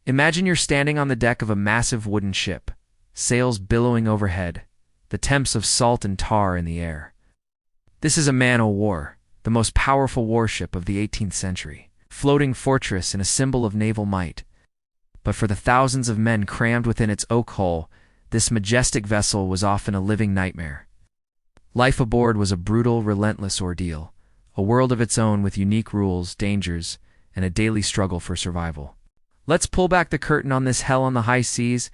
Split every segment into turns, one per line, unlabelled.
Imagine you're standing on the deck of a massive wooden ship, sails billowing overhead, the temps of salt and tar in the air. This is a man-o'-war, the most powerful warship of the 18th century, floating fortress and a symbol of naval might. But for the thousands of men crammed within its oak hull, this majestic vessel was often a living nightmare. Life aboard was a brutal, relentless ordeal, a world of its own with unique rules, dangers, and a daily struggle for survival. Let's pull back the curtain on this hell on the high seas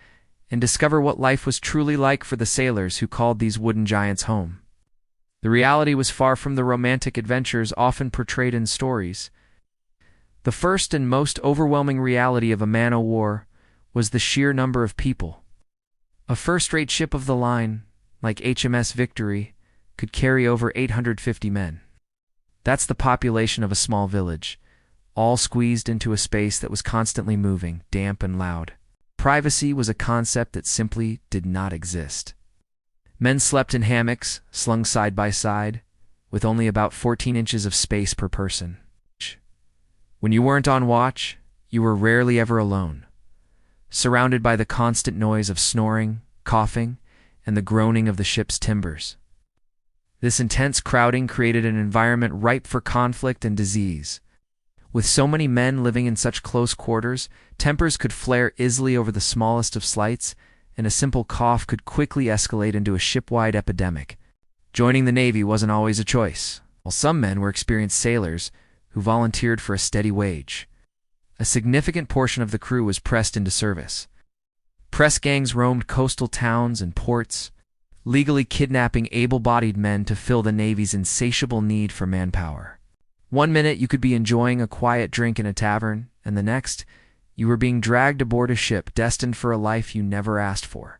and discover what life was truly like for the sailors who called these wooden giants home. The reality was far from the romantic adventures often portrayed in stories. The first and most overwhelming reality of a man-o'-war was the sheer number of people. A first-rate ship of the line, like HMS Victory, could carry over 850 men. That's the population of a small village, all squeezed into a space that was constantly moving, damp and loud. Privacy was a concept that simply did not exist. Men slept in hammocks, slung side by side, with only about 14 inches of space per person. When you weren't on watch, you were rarely ever alone, surrounded by the constant noise of snoring, coughing, and the groaning of the ship's timbers. This intense crowding created an environment ripe for conflict and disease. With so many men living in such close quarters, tempers could flare easily over the smallest of slights, and a simple cough could quickly escalate into a ship-wide epidemic. Joining the Navy wasn't always a choice, while some men were experienced sailors who volunteered for a steady wage. A significant portion of the crew was pressed into service. Press gangs roamed coastal towns and ports, legally kidnapping able-bodied men to fill the Navy's insatiable need for manpower. One minute you could be enjoying a quiet drink in a tavern, and the next, you were being dragged aboard a ship destined for a life you never asked for.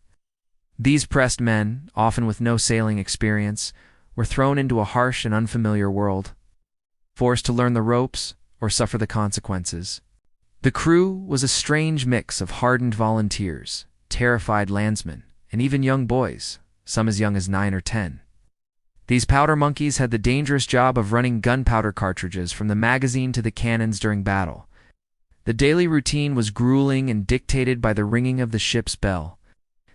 These pressed men, often with no sailing experience, were thrown into a harsh and unfamiliar world, forced to learn the ropes or suffer the consequences. The crew was a strange mix of hardened volunteers, terrified landsmen, and even young boys, some as young as 9 or 10. These powder monkeys had the dangerous job of running gunpowder cartridges from the magazine to the cannons during battle. The daily routine was grueling and dictated by the ringing of the ship's bell.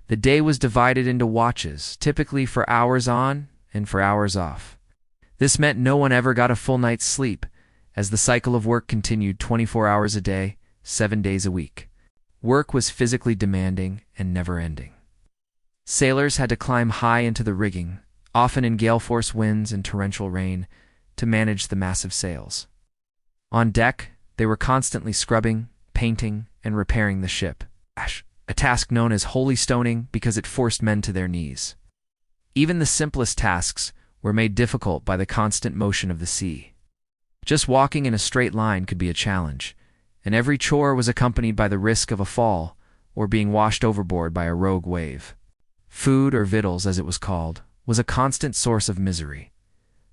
The day was divided into watches, typically for hours on and for hours off. This meant no one ever got a full night's sleep, as the cycle of work continued 24 hours a day, 7 days a week. Work was physically demanding and never-ending. Sailors had to climb high into the rigging, often in gale-force winds and torrential rain, to manage the massive sails. On deck, they were constantly scrubbing, painting, and repairing the ship, a task known as holy stoning because it forced men to their knees. Even the simplest tasks were made difficult by the constant motion of the sea. Just walking in a straight line could be a challenge, and every chore was accompanied by the risk of a fall or being washed overboard by a rogue wave. Food, or victuals as it was called, was a constant source of misery.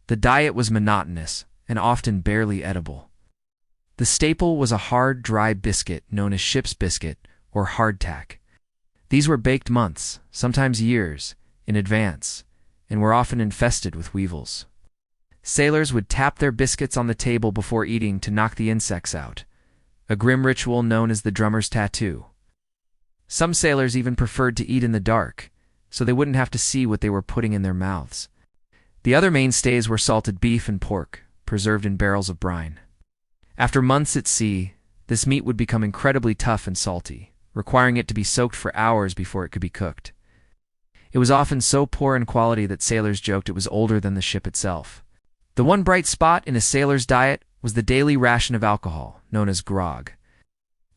The diet was monotonous and often barely edible. The staple was a hard, dry biscuit known as ship's biscuit or hardtack. These were baked months, sometimes years, in advance, and were often infested with weevils. Sailors would tap their biscuits on the table before eating to knock the insects out, a grim ritual known as the drummer's tattoo. Some sailors even preferred to eat in the dark, so they wouldn't have to see what they were putting in their mouths. The other mainstays were salted beef and pork, preserved in barrels of brine. After months at sea, this meat would become incredibly tough and salty, requiring it to be soaked for hours before it could be cooked. It was often so poor in quality that sailors joked it was older than the ship itself. The one bright spot in a sailor's diet was the daily ration of alcohol, known as grog.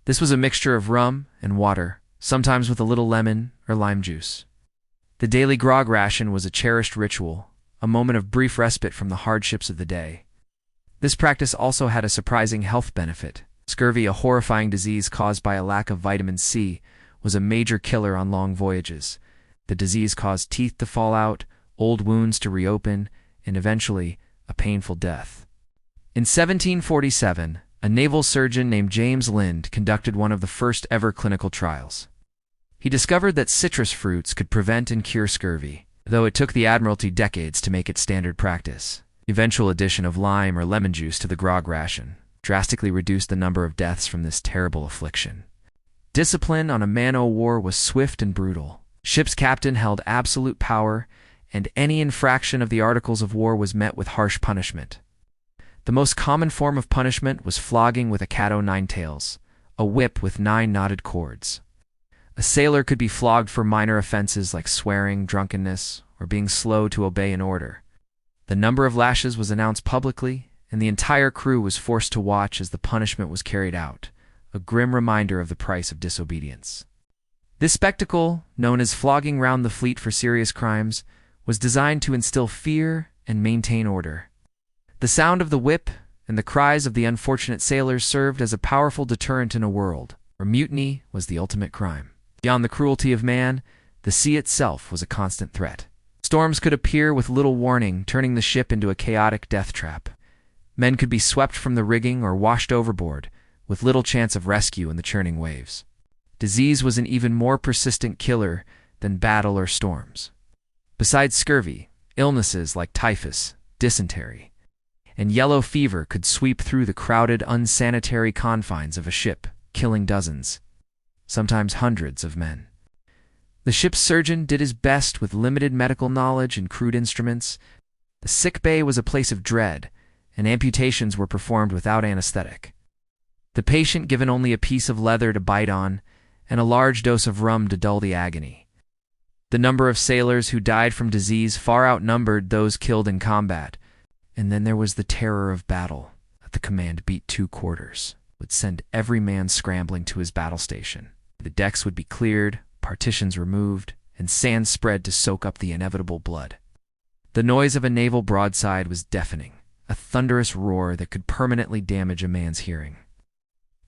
This was a mixture of rum and water, sometimes with a little lemon or lime juice. The daily grog ration was a cherished ritual, a moment of brief respite from the hardships of the day. This practice also had a surprising health benefit. Scurvy, a horrifying disease caused by a lack of vitamin C, was a major killer on long voyages. The disease caused teeth to fall out, old wounds to reopen, and eventually, a painful death. In 1747, a naval surgeon named James Lind conducted one of the first ever clinical trials. He discovered that citrus fruits could prevent and cure scurvy, though it took the Admiralty decades to make it standard practice. The eventual addition of lime or lemon juice to the grog ration drastically reduced the number of deaths from this terrible affliction. Discipline on a man-o'-war was swift and brutal. Ship's captain held absolute power, and any infraction of the Articles of War was met with harsh punishment. The most common form of punishment was flogging with a cat-o'-nine-tails, a whip with 9 knotted cords. A sailor could be flogged for minor offenses like swearing, drunkenness, or being slow to obey an order. The number of lashes was announced publicly, and the entire crew was forced to watch as the punishment was carried out, a grim reminder of the price of disobedience. This spectacle, known as flogging round the fleet for serious crimes, was designed to instill fear and maintain order. The sound of the whip and the cries of the unfortunate sailors served as a powerful deterrent in a world where mutiny was the ultimate crime. Beyond the cruelty of man, the sea itself was a constant threat. Storms could appear with little warning, turning the ship into a chaotic death trap. Men could be swept from the rigging or washed overboard, with little chance of rescue in the churning waves. Disease was an even more persistent killer than battle or storms. Besides scurvy, illnesses like typhus, dysentery, and yellow fever could sweep through the crowded, unsanitary confines of a ship, killing dozens, sometimes hundreds of men. The ship's surgeon did his best with limited medical knowledge and crude instruments. The sick bay was a place of dread, and amputations were performed without anesthetic. The patient given only a piece of leather to bite on, and a large dose of rum to dull the agony. The number of sailors who died from disease far outnumbered those killed in combat. And then there was the terror of battle. At the command beat 2 quarters, would send every man scrambling to his battle station. The decks would be cleared, partitions removed, and sand spread to soak up the inevitable blood. The noise of a naval broadside was deafening, a thunderous roar that could permanently damage a man's hearing.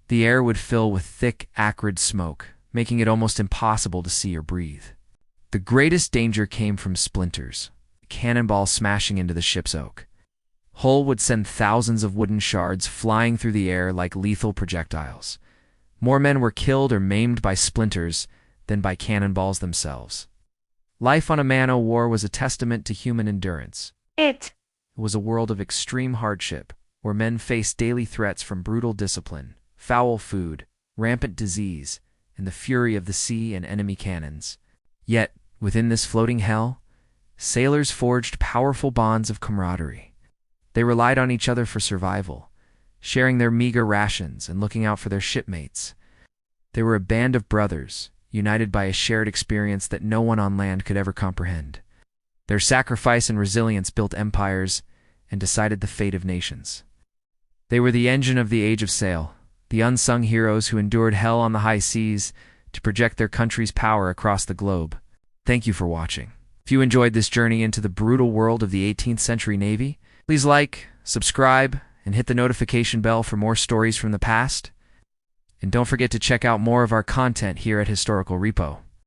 The air would fill with thick, acrid smoke, making it almost impossible to see or breathe. The greatest danger came from splinters, cannonballs smashing into the ship's oak. Hull would send thousands of wooden shards flying through the air like lethal projectiles. More men were killed or maimed by splinters than by cannonballs themselves. Life on a man-o'-war was a testament to human endurance. It was a world of extreme hardship, where men faced daily threats from brutal discipline, foul food, rampant disease, and the fury of the sea and enemy cannons. Yet, within this floating hell, sailors forged powerful bonds of camaraderie. They relied on each other for survival, sharing their meager rations and looking out for their shipmates. They were a band of brothers, united by a shared experience that no one on land could ever comprehend. Their sacrifice and resilience built empires and decided the fate of nations. They were the engine of the age of sail, the unsung heroes who endured hell on the high seas to project their country's power across the globe. Thank you for watching. If you enjoyed this journey into the brutal world of the 18th century Navy, please like, subscribe, and hit the notification bell for more stories from the past. And don't forget to check out more of our content here at Historical Repo.